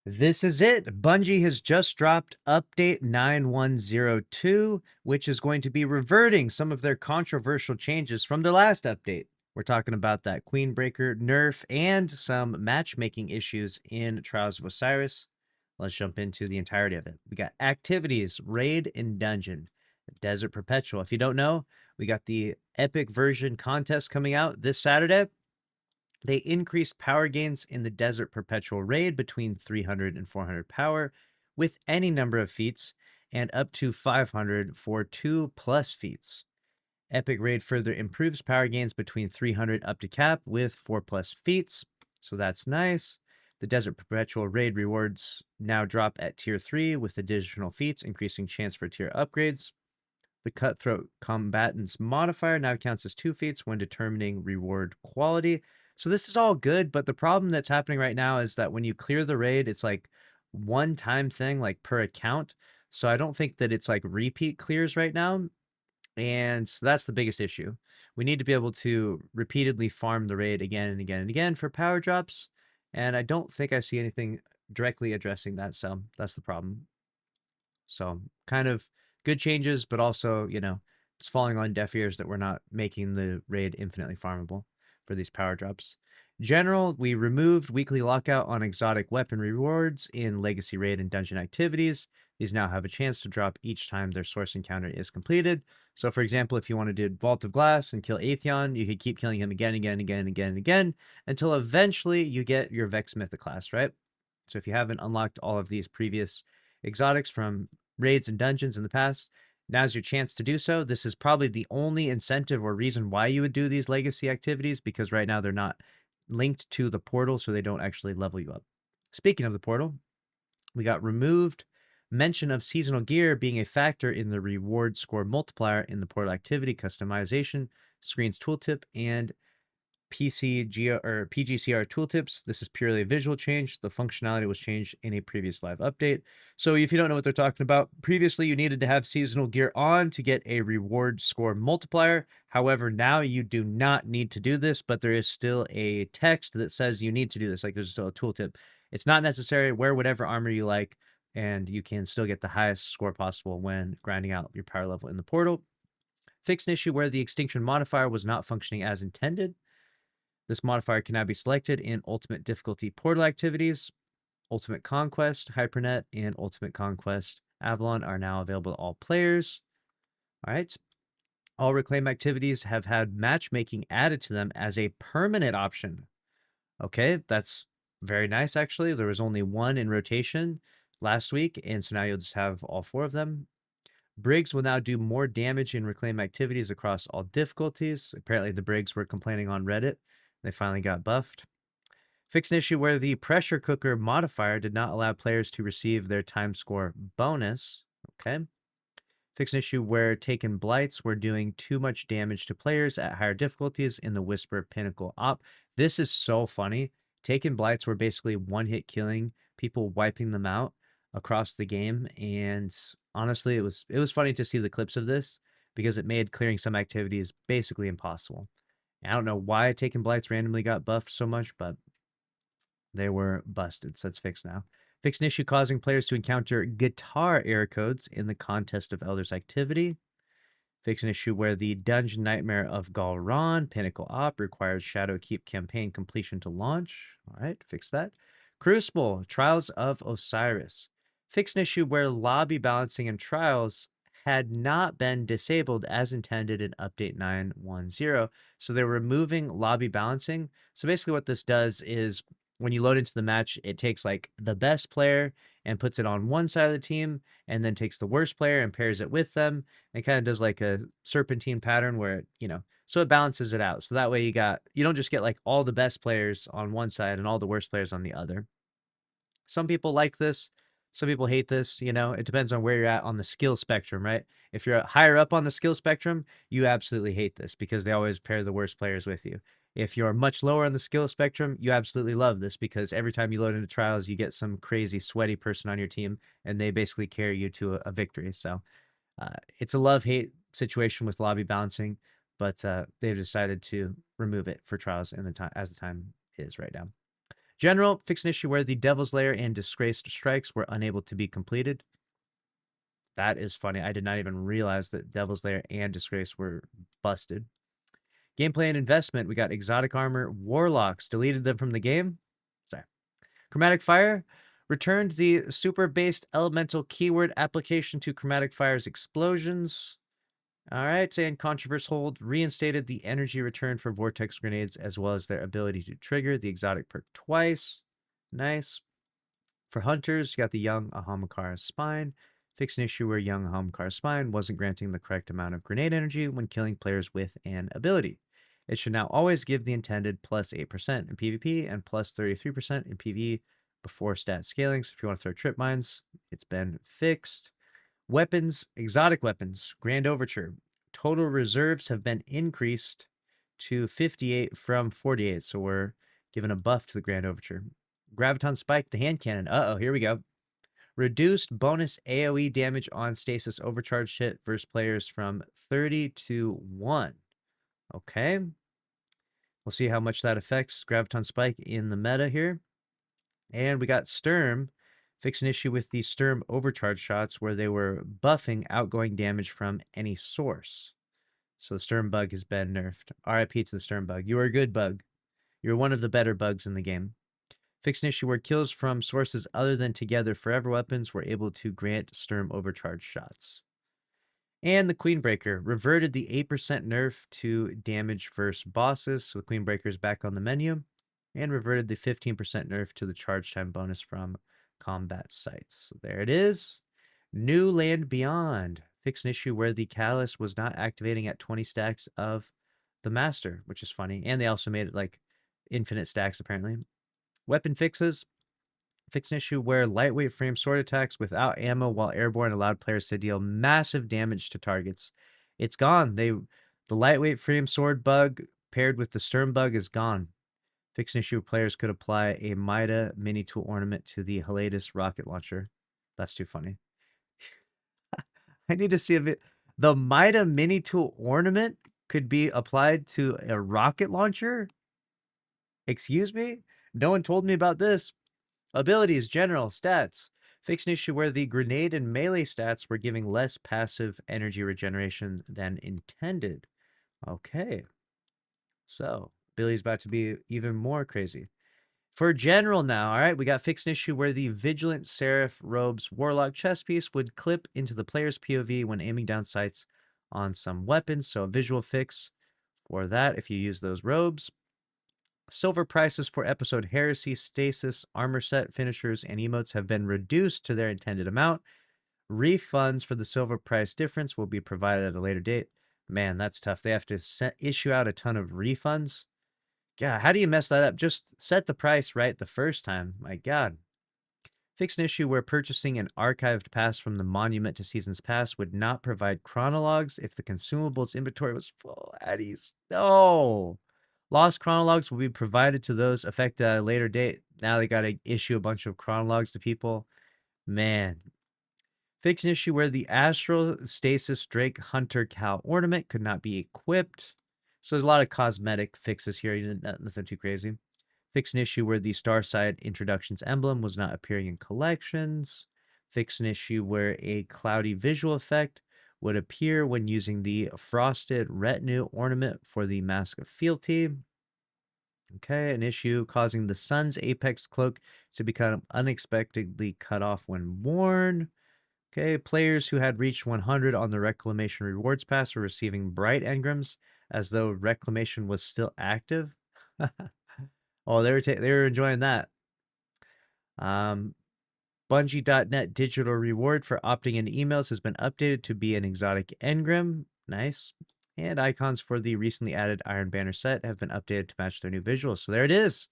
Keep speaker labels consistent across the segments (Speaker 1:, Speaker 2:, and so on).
Speaker 1: This is it. Bungie has just dropped update 9102, which is going to be reverting some of their controversial changes from their last update. We're talking about that Queenbreaker nerf and some matchmaking issues in Trials of Osiris. Let's jump into the entirety of it. We got activities, raid, and dungeon. Desert Perpetual. If you don't know, we got the epic version contest coming out this Saturday. They increased power gains in the Desert Perpetual raid between 300 and 400 power with any number of feats and up to 500 for 2+ feats. Epic Raid further improves power gains between 300 up to cap with 4+ feats, so that's nice. The Desert Perpetual raid rewards now drop at tier 3 with additional feats, increasing chance for tier upgrades. The Cutthroat Combatant's modifier now counts as 2 feats when determining reward quality. So this is all good, but the problem that's happening right now is that when you clear the raid, it's like one-time thing, like per account. So I don't think that it's like repeat clears right now. And so that's the biggest issue. We need to be able to repeatedly farm the raid again and again and again for power drops. And I don't think I see anything directly addressing that. So that's the problem. So kind of good changes, but also, it's falling on deaf ears that we're not making the raid infinitely farmable for these power drops. General, we removed weekly lockout on exotic weapon rewards in legacy raid and dungeon activities. These now have a chance to drop each time their source encounter is completed. So for example, if you want to do Vault of Glass and kill Atheon, you could keep killing him again, again, again, again, again, until eventually you get your Vex Mythoclast, right? So if you haven't unlocked all of these previous exotics from raids and dungeons in the past, now's your chance to do so. This is probably the only incentive or reason why you would do these legacy activities, because right now they're not linked to the portal, so they don't actually level you up. Speaking of the portal, we got removed mention of seasonal gear being a factor in the reward score multiplier in the portal activity customization, screens tooltip, and PGCR tooltips. This is purely a visual change. The functionality was changed in a previous live update. So if you don't know what they're talking about, previously you needed to have seasonal gear on to get a reward score multiplier. However, now you do not need to do this, but there is still a text that says you need to do this. Like there's still a tooltip. It's not necessary. Wear whatever armor you like, and you can still get the highest score possible when grinding out your power level in the portal. Fix an issue where the extinction modifier was not functioning as intended. This modifier can now be selected in Ultimate Difficulty Portal activities. Ultimate Conquest, Hypernet, and Ultimate Conquest Avalon are now available to all players. All right. All Reclaim activities have had matchmaking added to them as a permanent option. Okay, that's very nice, actually. There was only one in rotation last week, and so now you'll just have all 4 of them. Briggs will now do more damage in Reclaim activities across all difficulties. Apparently, the Briggs were complaining on Reddit. They finally got buffed. Fix an issue where the pressure cooker modifier did not allow players to receive their time score bonus. Okay. Fix an issue where taken blights were doing too much damage to players at higher difficulties in the Whisper Pinnacle op. This is so funny. Taken blights were basically one-hit killing, people wiping them out across the game, and honestly, it was funny to see the clips of this because it made clearing some activities basically impossible. I don't know why Taken Blights randomly got buffed so much, but they were busted, so that's fixed now. Fix an issue causing players to encounter guitar error codes in the Contest of Elders activity. Fix an issue where the Dungeon Nightmare of Galran Pinnacle Op requires Shadowkeep campaign completion to launch. All right, fix that. Crucible, Trials of Osiris. Fix an issue where lobby balancing and trials had not been disabled as intended in Update 910. So they're removing lobby balancing. So basically what this does is when you load into the match, it takes like the best player and puts it on one side of the team, and then takes the worst player and pairs it with them, and kind of does like a serpentine pattern where, so it balances it out. So that way you don't just get like all the best players on one side and all the worst players on the other. Some people like this. Some people hate this. It depends on where you're at on the skill spectrum, right? If you're higher up on the skill spectrum, you absolutely hate this because they always pair the worst players with you. If you're much lower on the skill spectrum, you absolutely love this because every time you load into trials, you get some crazy sweaty person on your team and they basically carry you to a victory. So it's a love-hate situation with lobby balancing, but they've decided to remove it for trials in as the time is right now. General, fix an issue where the Devil's Lair and Disgraced strikes were unable to be completed. That is funny. I did not even realize that Devil's Lair and Disgrace were busted. Gameplay and investment. We got exotic armor, warlocks. Deleted them from the game. Sorry. Chromatic Fire. Returned the super-based elemental keyword application to Chromatic Fire's explosions. All right, and Controverse Hold reinstated the energy return for Vortex grenades as well as their ability to trigger the exotic perk twice. Nice. For Hunters, you got the Young Ahamkara Spine. Fix an issue where Young Ahamkara Spine wasn't granting the correct amount of grenade energy when killing players with an ability. It should now always give the intended plus 8% in PvP and plus 33% in PvE before stat scaling. So if you want to throw trip mines, it's been fixed. Weapons, exotic weapons, Grand Overture. Total reserves have been increased to 58 from 48. So we're giving a buff to the Grand Overture. Graviton Spike, the hand cannon. Uh-oh, here we go. Reduced bonus AoE damage on stasis overcharge hit versus players from 30 to 1. Okay. We'll see how much that affects Graviton Spike in the meta here. And we got Sturm. Fix an issue with the Sturm overcharge shots where they were buffing outgoing damage from any source. So the Sturm bug has been nerfed. RIP to the Sturm bug. You are a good bug. You're one of the better bugs in the game. Fix an issue where kills from sources other than Together Forever weapons were able to grant Sturm overcharge shots. And the Queenbreaker reverted the 8% nerf to damage versus bosses. So the Queenbreaker is back on the menu. And reverted the 15% nerf to the charge time bonus from combat sites. So there it is. New Land Beyond. Fix an issue where the Callus was not activating at 20 stacks of the Master, which is funny. And they also made it like infinite stacks, apparently. Weapon fixes. Fix an issue where lightweight frame sword attacks without ammo while airborne allowed players to deal massive damage to targets. It's gone. The lightweight frame sword bug paired with the Sturm bug is gone. Fix an issue where players could apply a Mida mini tool ornament to the Helatus rocket launcher. That's too funny. I need to see if the Mida mini tool ornament could be applied to a rocket launcher. Excuse me? No one told me about this. Abilities, general, stats. Fix an issue where the grenade and melee stats were giving less passive energy regeneration than intended. Okay. So, ability's about to be even more crazy. For general now, all right, we got fix an issue where the Vigilant Seraph Robes Warlock chest piece would clip into the player's POV when aiming down sights on some weapons. So a visual fix for that if you use those robes. Silver prices for episode Heresy, Stasis, Armor Set, Finishers, and Emotes have been reduced to their intended amount. Refunds for the silver price difference will be provided at a later date. Man, that's tough. They have to issue out a ton of refunds. God, how do you mess that up? Just set the price right the first time. My God. Fix an issue where purchasing an archived pass from the Monument to Seasons Pass would not provide chronologues if the consumables inventory was full at ease. No. Lost chronologues will be provided to those affected at a later date. Now they got to issue a bunch of chronologues to people. Man. Fix an issue where the Astral Stasis Drake Hunter Cal ornament could not be equipped. So there's a lot of cosmetic fixes here, nothing too crazy. Fix an issue where the Starside Introductions emblem was not appearing in collections. Fix an issue where a cloudy visual effect would appear when using the Frosted Retinue ornament for the Mask of Fealty. Okay, an issue causing the Sun's Apex cloak to become unexpectedly cut off when worn. Okay, players who had reached 100 on the Reclamation Rewards Pass are receiving bright engrams as though Reclamation was still active. Oh, they were enjoying that. Bungie.net digital reward for opting into emails has been updated to be an exotic engram. Nice. And icons for the recently added Iron Banner set have been updated to match their new visuals. So there it is.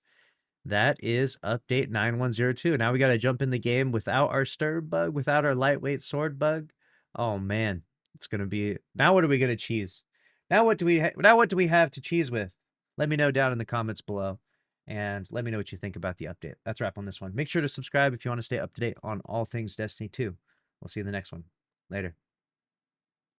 Speaker 1: That is update 9102. Now we got to jump in the game without our stir bug, without our lightweight sword bug. Oh man, it's going to be. Now what are we going to cheese? Now what do we have to cheese with? Let me know down in the comments below and let me know what you think about the update. That's a wrap on this one. Make sure to subscribe if you want to stay up to date on all things Destiny 2. We'll see you in the next one. Later.